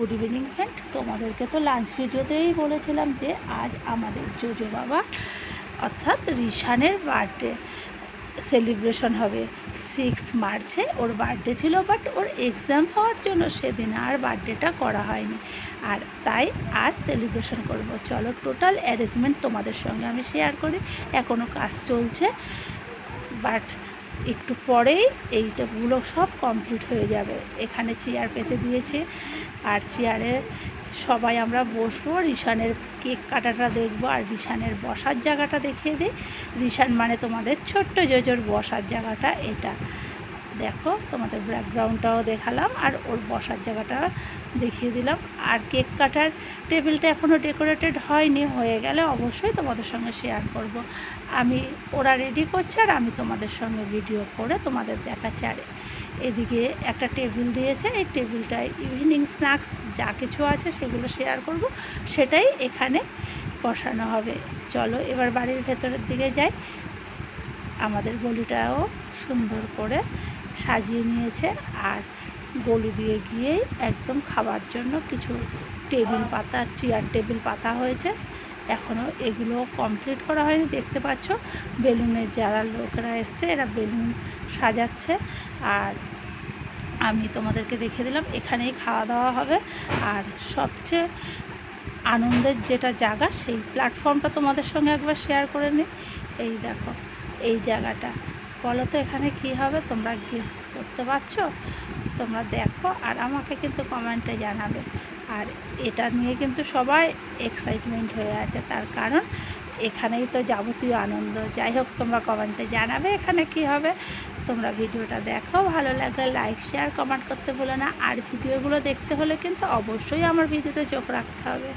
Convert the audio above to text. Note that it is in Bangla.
গুড ইভিনিং ফ্রেন্ড, তোমাদেরকে তো লাঞ্চ ভিডিওতেই বলেছিলাম যে আজ আমাদের জোজো বাবা অর্থাৎ রিশানের বার্থডে সেলিব্রেশন হবে। 6 মার্চে ওর বার্থডে ছিল, বাট ওর এক্সাম হওয়ার জন্য সেদিন আর বার্থডেটা করা হয়নি, আর তাই আজ সেলিব্রেশন করব। চলো টোটাল অ্যারেঞ্জমেন্ট তোমাদের সঙ্গে আমি শেয়ার করি। এখনও কাজ চলছে, বাট একটু পরেই এইটাগুলো সব কমপ্লিট হয়ে যাবে। এখানে চেয়ার পেতে দিয়েছে, আর চেয়ারে সবাই আমরা বসবো। রিশানের কেক কাটাটা দেখবো, আর রিশানের বসার জায়গাটা দেখিয়ে দিই। রিশান মানে তোমাদের ছোট্ট জোজোর বসার জায়গাটা এটা দেখো, তোমাদের ব্যাকগ্রাউন্ডটাও দেখালাম আর ওর বসার জায়গাটা দেখিয়ে দিলাম। আর কেক কাটার টেবিলটা এখনও ডেকোরেটেড হয়নি, হয়ে গেলে অবশ্যই তোমাদের সঙ্গে শেয়ার করব। আমি ওরা রেডি করছে আর আমি তোমাদের সঙ্গে ভিডিও করে তোমাদের দেখাচ্ছি। আর এদিকে একটা টেবিল দিয়েছে, এই টেবিলটায় ইভিনিং স্ন্যাক্স যা কিছু আছে সেগুলো শেয়ার করব, সেটাই এখানে বসানো হবে। চলো এবার বাড়ির ভেতরের দিকে যাই। আমাদের গলিটাও সুন্দর করে সাজিয়ে নিয়েছে, আর গলি দিয়ে গিয়েই একদম খাবার জন্য কিছু টেবিল পাতা, চেয়ার টেবিল পাতা হয়েছে। এখনও এগুলো কমপ্লিট করা হয়নি, দেখতে পাচ্ছ বেলুনের যারা লোকেরা এসছে এরা বেলুন সাজাচ্ছে। আর আমি তোমাদেরকে দেখে দিলাম এখানেই খাওয়া দাওয়া হবে। আর সবচেয়ে আনন্দের যেটা জায়গা, সেই প্ল্যাটফর্মটা তোমাদের সঙ্গে একবার শেয়ার করে নিই। এই দেখো এই জায়গাটা, বলো তো এখানে কি হবে? তোমরা গেস করতে পারছো? তোমরা দেখো আর আমাকে কিন্তু কমেন্টে জানাবে। আর এটা নিয়ে কিন্তু সবাই এক্সাইটমেন্ট হয়ে আছে, তার কারণ এখানেই তো যাবতীয় আনন্দ। যাই হোক, তোমরা কমেন্টে জানাবে এখানে কি হবে। তোমরা ভিডিওটা দেখো, ভালো লাগলে লাইক শেয়ার কমেন্ট করতে ভুলো না। আর ভিডিওগুলো দেখতে হলে কিন্তু অবশ্যই আমার ভিডিওতে চোখ রাখতে হবে।